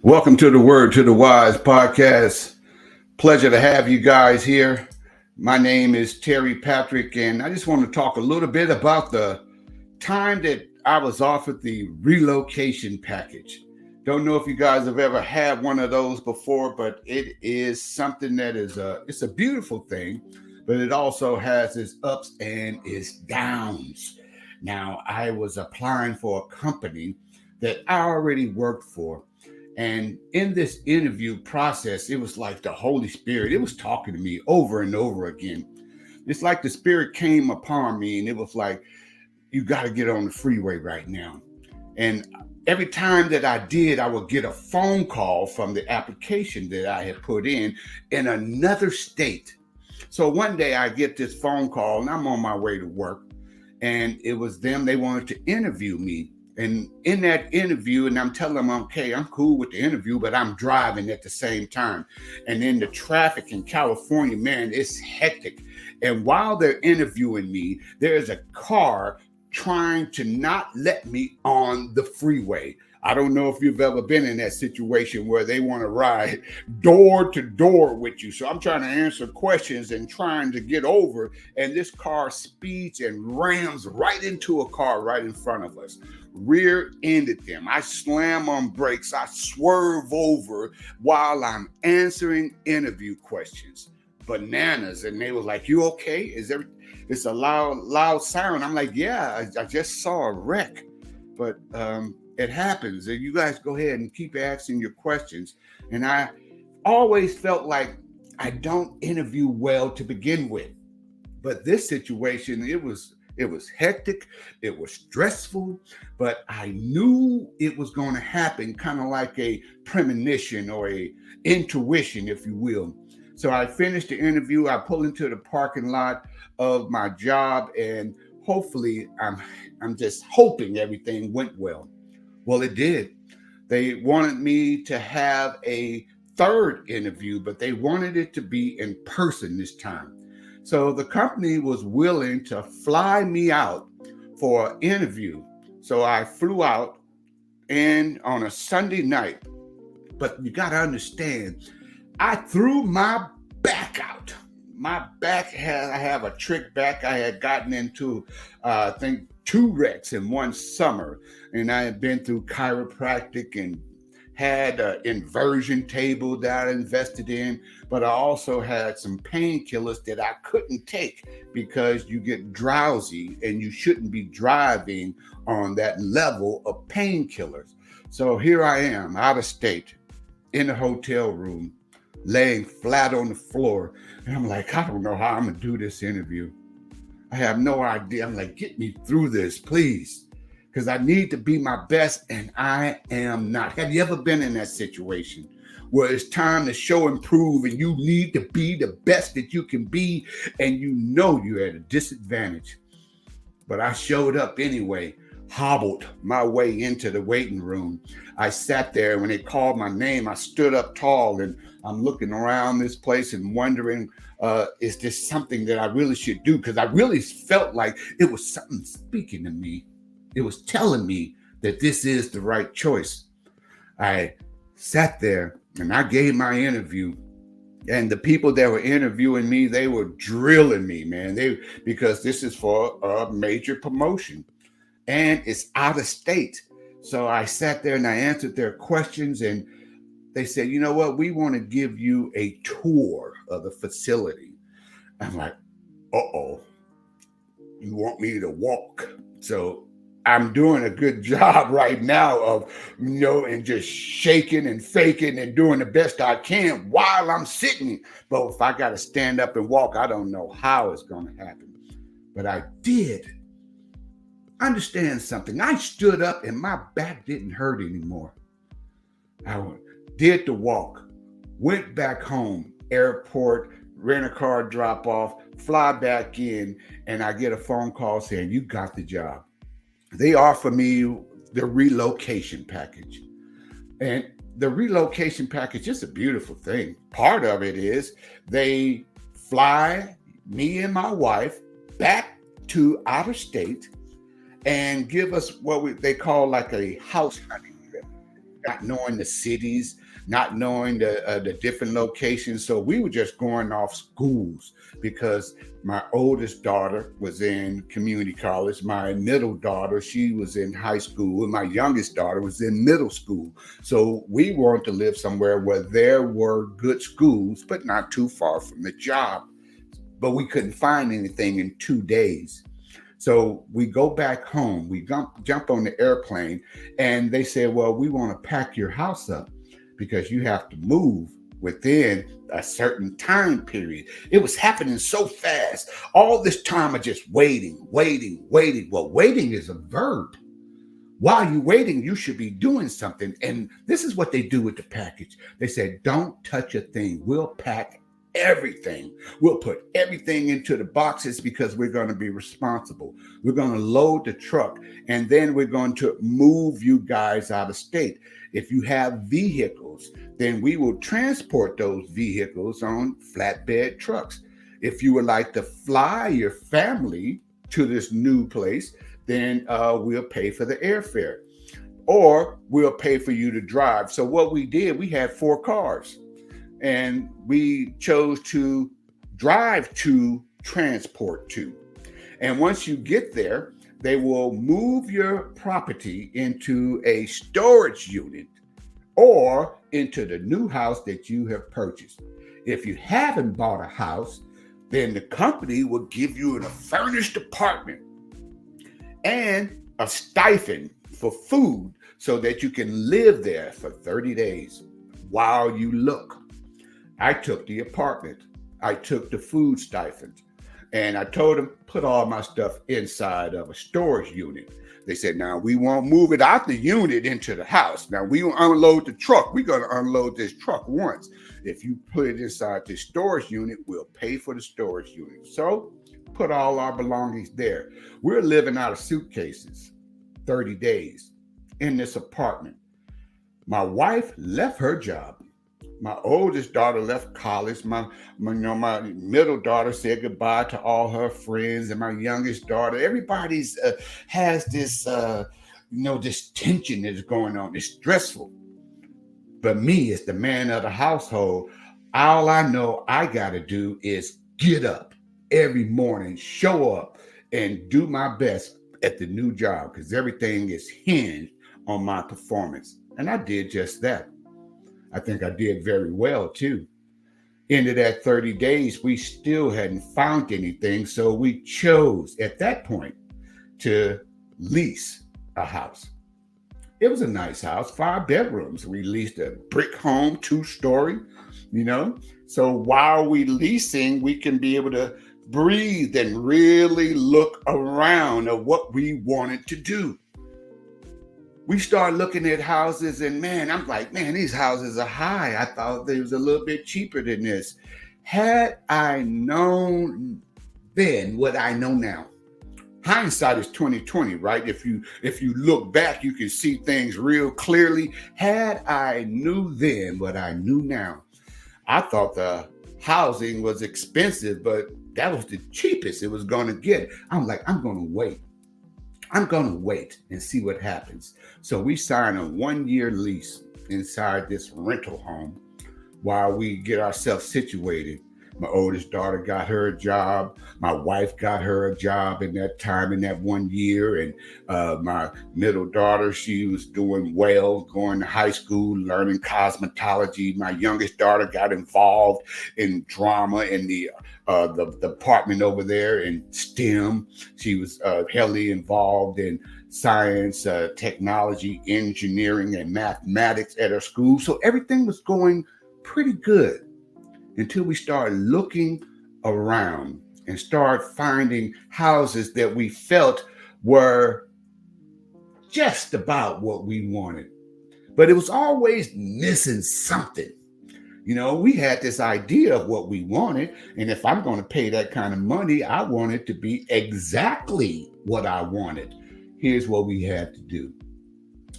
Welcome to the Word to the Wise podcast. Pleasure to have you guys here. My name is Terry Patrick, and I just want to talk a little bit about the time that I was offered the relocation package. Don't know if you guys have ever had one of those before, but it is something that it's a beautiful thing, but it also has its ups and its downs. Now, I was applying for a company that I already worked for, and in this interview process, it was like the Holy Spirit, it was talking to me over and over again. It's like the Spirit came upon me and it was like, you got to get on the freeway right now. And every time that I did, I would get a phone call from the application that I had put in another state. So one day I get this phone call and I'm on my way to work. And it was them, they wanted to interview me. And in that interview, and I'm telling them, okay, I'm cool with the interview, but I'm driving at the same time. And then the traffic in California, man, it's hectic. And while they're interviewing me, there's a car trying to not let me on the freeway. I don't know if you've ever been in that situation where they want to ride door to door with you. So I'm trying to answer questions and trying to get over, and this car speeds and rams right into a car right in front of us. Rear-ended them. I slam on brakes. I swerve over while I'm answering interview questions. Bananas. And they was like, "You okay? It's a loud sound." I'm like, "Yeah, I just saw a wreck." But it happens. And you guys go ahead and keep asking your questions. And I always felt like I don't interview well to begin with. But this situation, it was hectic, it was stressful, but I knew it was going to happen, kind of like a premonition or a intuition, if you will. So I finished the interview. I pull into the parking lot of my job, and hopefully, I'm just hoping everything went well. Well, it did. They wanted me to have a third interview, but they wanted it to be in person this time. So the company was willing to fly me out for an interview. So I flew out and on a Sunday night. But you got to understand, I threw my back out. I have a trick back. I had gotten into, I think, 2 wrecks in one summer. And I had been through chiropractic and had an inversion table that I invested in, but I also had some painkillers that I couldn't take because you get drowsy and you shouldn't be driving on that level of painkillers. So here I am, out of state, in a hotel room, laying flat on the floor. And I'm like, I don't know how I'm going to do this interview. I have no idea. I'm like, get me through this, please. Because I need to be my best, and I am not. Have you ever been in that situation where it's time to show and prove, and you need to be the best that you can be, and you know you're at a disadvantage? But I showed up anyway, hobbled my way into the waiting room. I sat there, and when they called my name, I stood up tall, and I'm looking around this place and wondering, is this something that I really should do? Because I really felt like it was something speaking to me. It was telling me that this is the right choice. I sat there and I gave my interview, and the people that were interviewing me, they were drilling me, man. Because this is for a major promotion and it's out of state. So I sat there and I answered their questions, and they said, "You know what? We want to give you a tour of the facility." I'm like, "Uh-oh, you want me to walk?" So I'm doing a good job right now of, and just shaking and faking and doing the best I can while I'm sitting. But if I got to stand up and walk, I don't know how it's going to happen. But I did understand something. I stood up and my back didn't hurt anymore. I did the walk, went back home, airport, rent a car, drop off, fly back in, and I get a phone call saying, "You got the job." They offer me the relocation package. And the relocation package is a beautiful thing. Part of it is they fly me and my wife back to outer state and give us what they call like a house hunting trip. not knowing the cities, not knowing the different locations. So we were just going off schools because my oldest daughter was in community college. My middle daughter, she was in high school, and my youngest daughter was in middle school. So we wanted to live somewhere where there were good schools, but not too far from the job. But we couldn't find anything in 2 days. So we go back home, we jump on the airplane, and they said, well, we want to pack your house up because you have to move within a certain time period. It was happening so fast. All this time of just waiting. Well, waiting is a verb. While you're waiting, you should be doing something. And this is what they do with the package. They said, don't touch a thing. We'll pack everything. We'll put everything into the boxes because we're going to be responsible. We're going to load the truck, and then we're going to move you guys out of state. If you have vehicles, then we will transport those vehicles on flatbed trucks. If you would like to fly your family to this new place, then we'll pay for the airfare, or we'll pay for you to drive. So what we did, we had 4 cars. And we chose to drive to transport to. And once you get there, they will move your property into a storage unit or into the new house that you have purchased. If you haven't bought a house, then the company will give you a furnished apartment and a stipend for food so that you can live there for 30 days while you look. I took the apartment. I took the food stipend. And I told them, put all my stuff inside of a storage unit. They said, now we won't move it out the unit into the house. Now we will unload the truck. We're going to unload this truck once. If you put it inside the storage unit, we'll pay for the storage unit. So put all our belongings there. We're living out of suitcases 30 days in this apartment. My wife left her job. My oldest daughter left college. My middle daughter said goodbye to all her friends, and my youngest daughter. Everybody's has this this tension that's going on. It's stressful. But me, as the man of the household, all I know I got to do is get up every morning, show up, and do my best at the new job because everything is hinged on my performance. And I did just that. I think I did very well too. Into that 30 days, we still hadn't found anything. So we chose at that point to lease a house. It was a nice house, 5 bedrooms. We leased a brick home, 2-story, So while we leasing, we can be able to breathe and really look around at what we wanted to do. We started looking at houses, and I'm like, these houses are high. I thought they was a little bit cheaper than this. Had I known then what I know now, hindsight is 2020, right? If you look back, you can see things real clearly. Had I knew then what I knew now, I thought the housing was expensive, but that was the cheapest it was going to get. I'm like, I'm going to wait. I'm going to wait and see what happens. So we signed a 1-year lease inside this rental home while we get ourselves situated. My oldest daughter got her a job. My wife got her a job in that time, in that 1 year. And my middle daughter, she was doing well, going to high school, learning cosmetology. My youngest daughter got involved in drama in the department over there in STEM. She was heavily involved in science, technology, engineering, and mathematics at her school. So everything was going pretty good until we started looking around and start finding houses that we felt were just about what we wanted. But it was always missing something. We had this idea of what we wanted. And if I'm going to pay that kind of money, I want it to be exactly what I wanted. Here's what we had to do.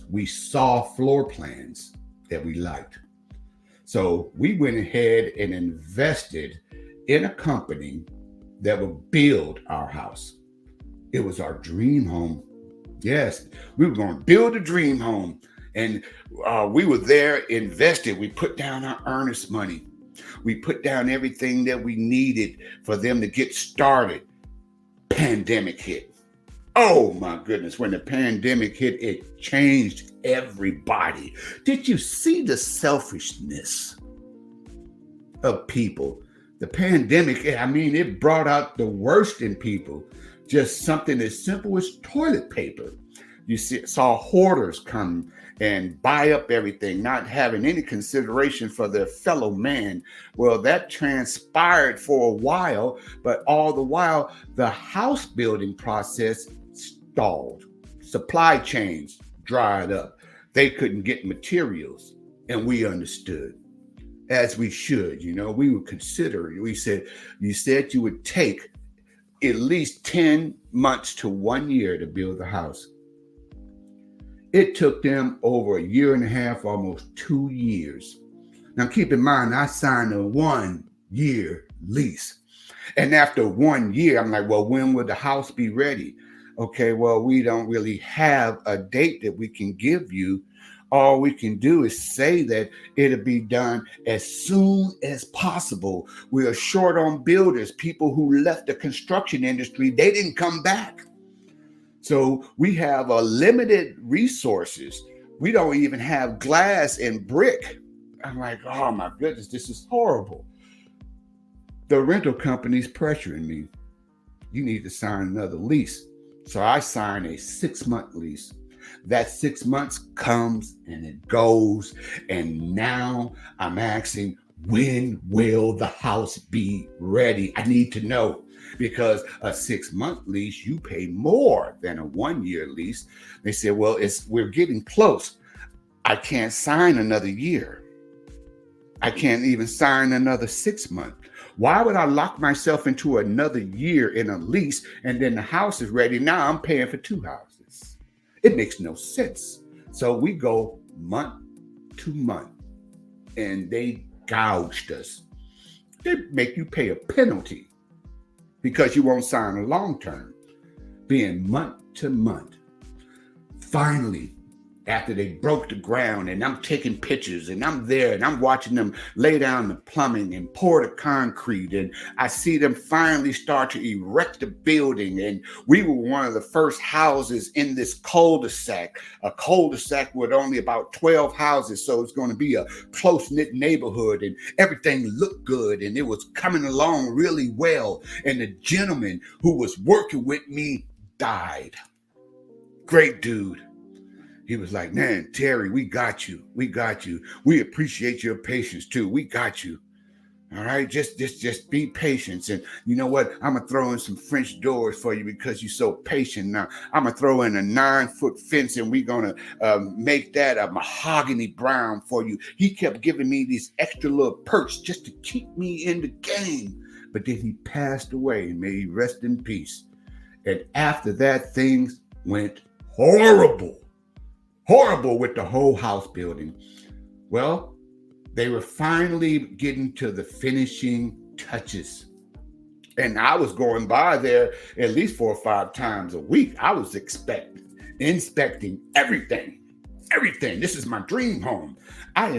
We saw floor plans that we liked. So we went ahead and invested in a company that would build our house. It was our dream home. Yes, we were going to build a dream home. And we were there invested. We put down our earnest money. We put down everything that we needed for them to get started. Pandemic hit. Oh my goodness, when the pandemic hit, it changed everybody. Did you see the selfishness of people? The pandemic, I mean, it brought out the worst in people. Just something as simple as toilet paper. You saw hoarders come and buy up everything, not having any consideration for their fellow man. Well, that transpired for a while, but all the while, the house building process stalled. Supply chains dried up. They couldn't get materials, and we understood, as we should. We would consider. We said, you said you would take at least 10 months to 1 year to build the house. It took them over a year and a half, almost 2 years. Now, keep in mind, I signed a 1 year lease. And after 1 year, I'm like, well, when will the house be ready? Okay, well, we don't really have a date that we can give you. All we can do is say that it'll be done as soon as possible. We are short on builders. People who left the construction industry, they didn't come back. So we have a limited resources. We don't even have glass and brick. I'm like, oh my goodness, this is horrible. The rental company's pressuring me. You need to sign another lease. So I signed a 6-month lease. That 6 months comes and it goes. And now I'm asking, when will the house be ready? I need to know. Because a 6-month lease, you pay more than a 1 year lease. They said, well, we're getting close. I can't sign another year. I can't even sign another 6 months. Why would I lock myself into another year in a lease and then the house is ready? Now I'm paying for 2 houses. It makes no sense. So we go month to month and they gouged us. They make you pay a penalty because you won't sign a long term, being month to month. Finally, after they broke the ground and I'm taking pictures and I'm there and I'm watching them lay down the plumbing and pour the concrete, and I see them finally start to erect the building. And we were one of the first houses in this cul-de-sac, a cul-de-sac with only about 12 houses. So it's going to be a close-knit neighborhood and everything looked good and it was coming along really well. And the gentleman who was working with me died. Great dude. He was like, man, Terry, we got you. We got you. We appreciate your patience too. We got you. All right. Just be patient. And you know what? I'm going to throw in some French doors for you because you're so patient. Now I'm going to throw in a 9-foot fence and we're going to make that a mahogany brown for you. He kept giving me these extra little perks just to keep me in the game. But then he passed away and may he rest in peace. And after that, things went horrible with the whole house building. Well, they were finally getting to the finishing touches. And I was going by there at least 4 or 5 times a week. I was inspecting everything. This is my dream home. I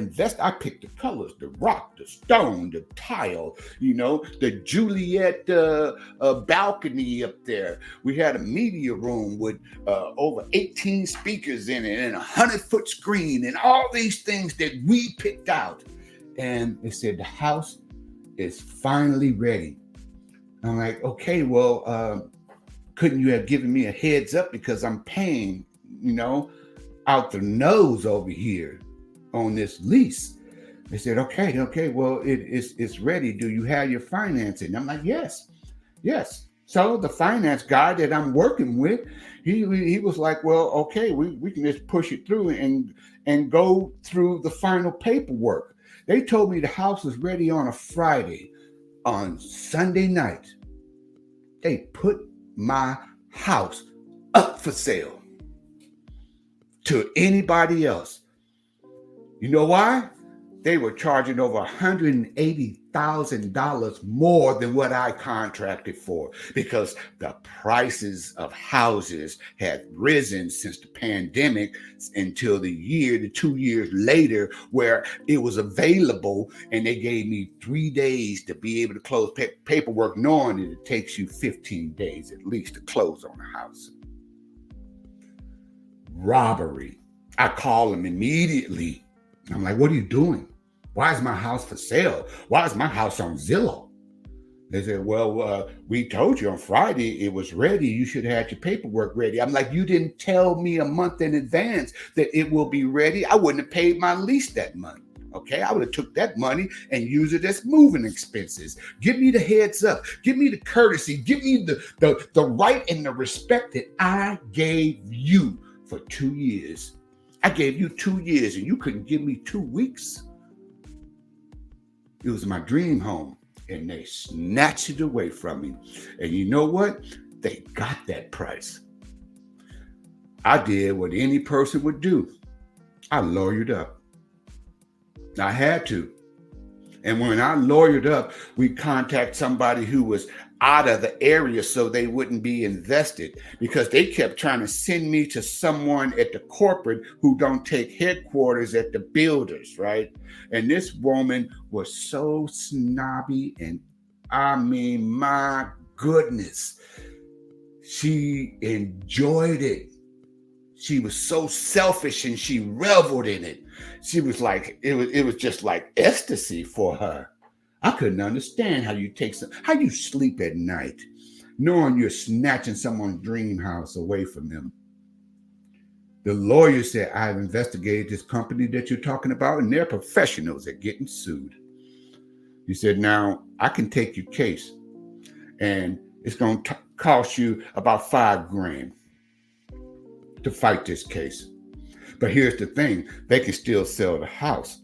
picked the colors, the rock, the stone, the tile, the Juliet balcony up there. We had a media room with over 18 speakers in it and a 100-foot screen and all these things that we picked out. And they said, the house is finally ready. I'm like, okay, well, couldn't you have given me a heads up because I'm paying, out the nose over here on this lease? They said, okay, well, it's ready. Do you have your financing? I'm like, yes. So the finance guy that I'm working with, he was like, well, okay, we can just push it through and go through the final paperwork. They told me the house was ready on a Friday. On Sunday night, they put my house up for sale to anybody else. You know why? They were charging over $180,000 more than what I contracted for because the prices of houses had risen since the pandemic until the 2 years later, where it was available, and they gave me 3 days to be able to close paperwork, knowing that it takes you 15 days at least to close on a house. Robbery. I call them immediately. I'm like, what are you doing? Why is my house for sale? Why is my house on Zillow? They said, well, we told you on Friday it was ready. You should have had your paperwork ready. I'm like, you didn't tell me a month in advance that it will be ready. I wouldn't have paid my lease that month. Okay, I would have took that money and used it as moving expenses. Give me the heads up. Give me the courtesy. Give me the right and the respect that I gave you for 2 years. I gave you 2 years and you couldn't give me 2 weeks. It was my dream home, and they snatched it away from me. And you know what? They got that price. I did what any person would do. I lawyered up. I had to. And when I lawyered up, we contact somebody who was out of the area so they wouldn't be invested, because they kept trying to send me to someone at the corporate who don't take headquarters at the builders, right? And this woman was so snobby, and I mean, my goodness, she enjoyed it. She was so selfish and she reveled in it. She was like, it was just like ecstasy for her. I couldn't understand how you sleep at night knowing you're snatching someone's dream house away from them. The lawyer said, I've investigated this company that you're talking about, and they're professionals at getting sued. He said, now I can take your case, and it's going to cost you about $5,000 to fight this case. But here's the thing, they can still sell the house.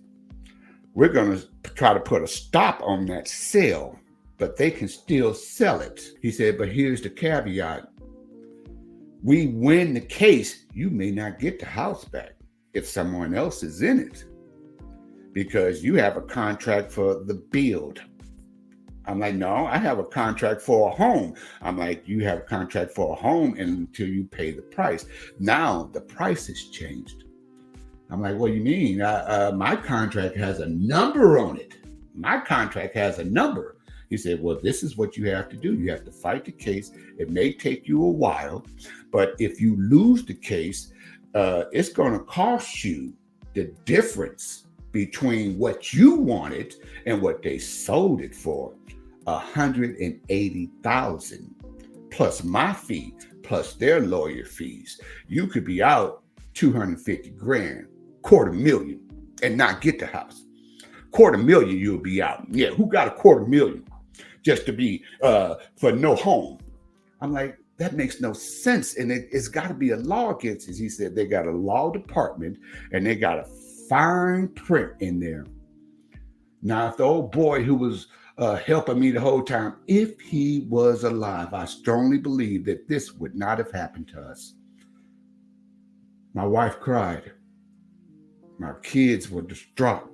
We're going to try to put a stop on that sale, but they can still sell it. He said, but here's the caveat. We win the case, you may not get the house back if someone else is in it, because you have a contract for the build. I'm like, no, I have a contract for a home. I'm like, you have a contract for a home until you pay the price. Now the price has changed. I'm like, what do you mean? My contract has a number on it. My contract has a number. He said, well, this is what you have to do. You have to fight the case. It may take you a while, but if you lose the case, it's going to cost you the difference between what you wanted and what they sold it for. $180,000 plus my fee, plus their lawyer fees. You could be out $250,000, $250,000, and not get the house. $250,000, you'll be out. Yeah, who got $250,000 just to be for no home? I'm like, that makes no sense, and it's got to be a law against it. He said they got a law department and they got a fine print in there. Now, if the old boy who was helping me the whole time, if he was alive, I strongly believe that this would not have happened to us. My wife cried. My kids were distraught.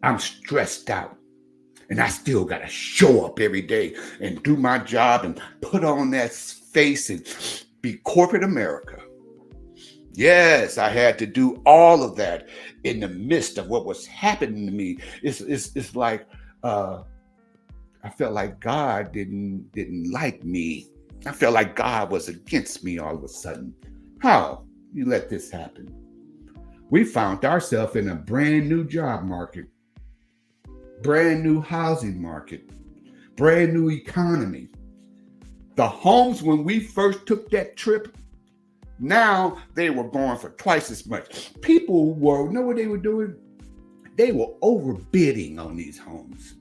I'm stressed out. And I still got to show up every day and do my job and put on that face and be corporate America. Yes, I had to do all of that in the midst of what was happening to me. It's like I felt like God didn't like me. I felt like God was against me all of a sudden. How you let this happen? We found ourselves in a brand new job market, brand new housing market, brand new economy. The homes, when we first took that trip, now they were going for twice as much. People know what they were doing? They were overbidding on these homes.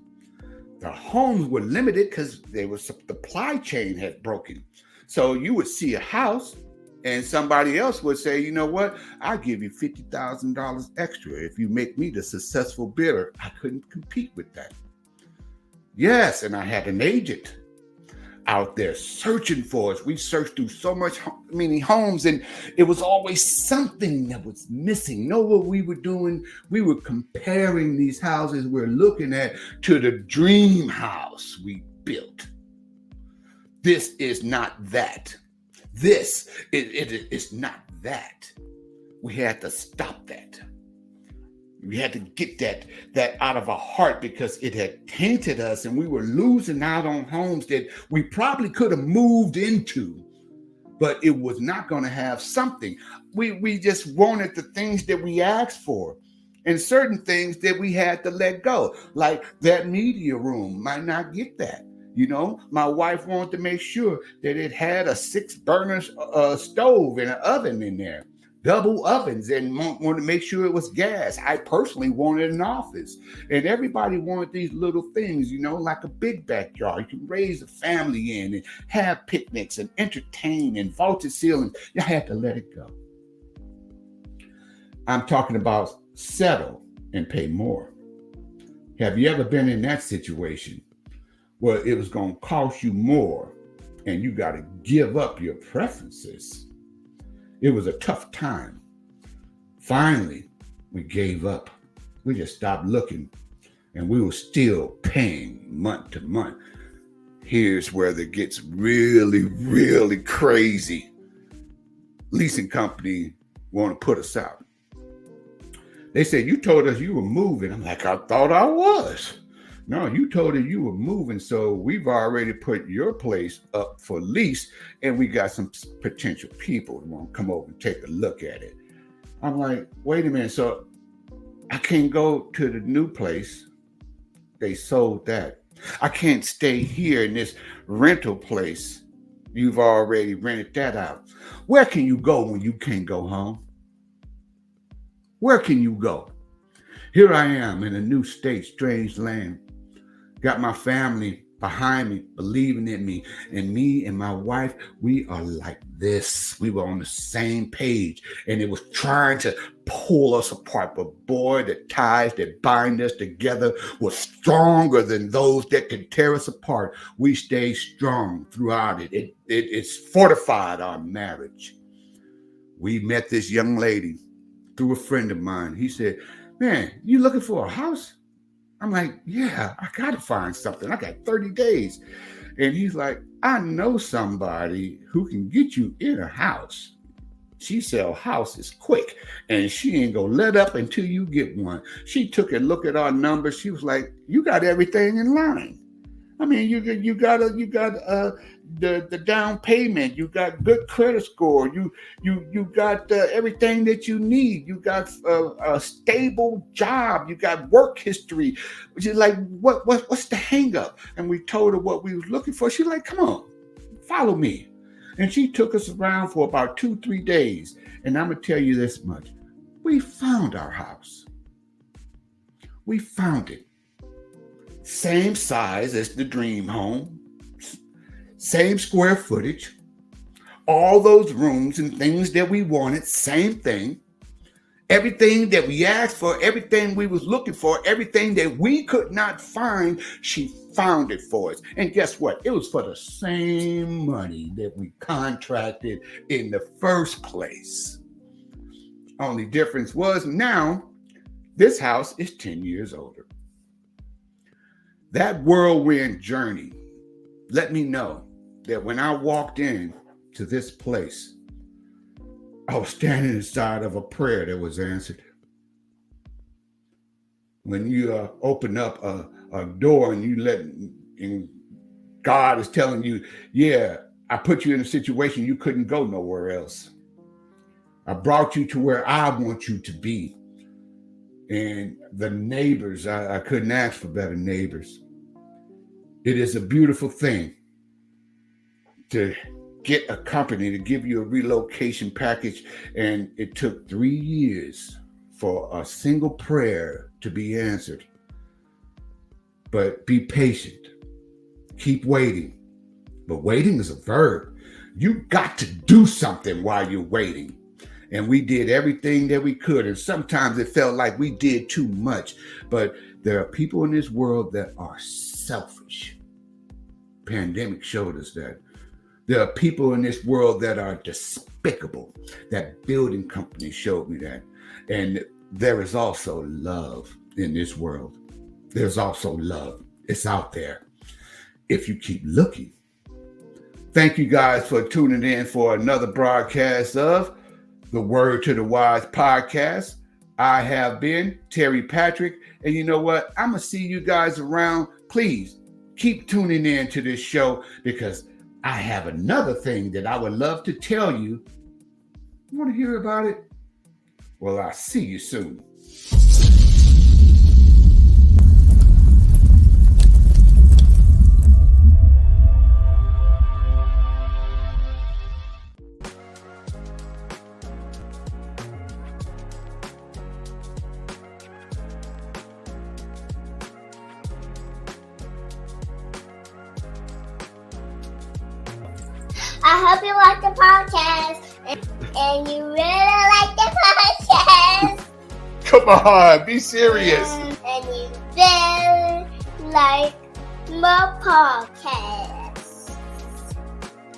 The homes were limited because the supply chain had broken. So you would see a house and somebody else would say, you know what? I'll give you $50,000 extra if you make me the successful bidder. I couldn't compete with that. Yes, and I had an agent. out there searching for us. We searched through many homes, and it was always something that was missing. Know what we were doing? We were comparing these houses we're looking at to the dream house we built. This is not that. This is not that. We had to stop that. We had to get that out of our heart, because it had tainted us, and we were losing out on homes that we probably could have moved into, but it was not going to have something. We just wanted the things that we asked for, and certain things that we had to let go, like that media room might not get that. You know, my wife wanted to make sure that it had a 6-burner stove and an oven in there. Double ovens, and wanted to make sure it was gas. I personally wanted an office, and everybody wanted these little things, you know, like a big backyard. You can raise a family in and have picnics and entertain and vaulted ceilings. You had to let it go. I'm talking about settle and pay more. Have you ever been in that situation where it was going to cost you more and you got to give up your preferences? It was a tough time. Finally, we gave up. We just stopped looking, and we were still paying month to month. Here's where it gets really, really crazy. Leasing company want to put us out. They said, you told us you were moving. I'm like, I thought I was. No, you told us you were moving, so we've already put your place up for lease, and we got some potential people who want to come over and take a look at it. I'm like, wait a minute, so I can't go to the new place. They sold that. I can't stay here in this rental place. You've already rented that out. Where can you go when you can't go home? Where can you go? Here I am in a new state, strange land. Got my family behind me, believing in me. And me and my wife, we are like this. We were on the same page, and it was trying to pull us apart. But boy, the ties that bind us together were stronger than those that can tear us apart. We stayed strong throughout it. It's fortified our marriage. We met this young lady through a friend of mine. He said, man, you looking for a house? I'm like, yeah, I got to find something. I got 30 days. And he's like, I know somebody who can get you in a house. She sell houses quick, and she ain't going to let up until you get one. She took a look at our numbers. She was like, you got everything in line. I mean, you got the down payment. You got good credit score. You got everything that you need. You got a stable job. You got work history. She's like, what's the hang up? And we told her what we was looking for. She's like, come on, follow me. And she took us around for about 2-3 days. And I'm gonna tell you this much: we found our house. We found it. Same size as the dream home, same square footage, all those rooms and things that we wanted, same thing. Everything that we asked for, everything we was looking for, everything that we could not find, she found it for us. And guess what? It was for the same money that we contracted in the first place. Only difference was now this house is 10 years older. That whirlwind journey let me know that when I walked in to this place, I was standing inside of a prayer that was answered. When you open up a door and God is telling you, yeah, I put you in a situation you couldn't go nowhere else. I brought you to where I want you to be. And the neighbors, I couldn't ask for better neighbors. It is a beautiful thing to get a company to give you a relocation package. And it took 3 years for a single prayer to be answered. But be patient. Keep waiting. But waiting is a verb. You got to do something while you're waiting. And we did everything that we could. And sometimes it felt like we did too much. But there are people in this world that are selfish. pandemic showed us that there are people in this world that are despicable. That building company showed me that. And there is also love in this world. There's also love. It's out there if you keep looking. Thank you guys for tuning in for another broadcast of the Word to the Wise podcast. I have been Terry Patrick. And you know what? I'm going to see you guys around. Please keep tuning in to this show because I have another thing that I would love to tell you. You want to hear about it? Well, I'll see you soon. I hope you like the podcast and you really like the podcast. Come on, be serious. And you really like my podcast.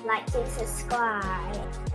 Like and subscribe.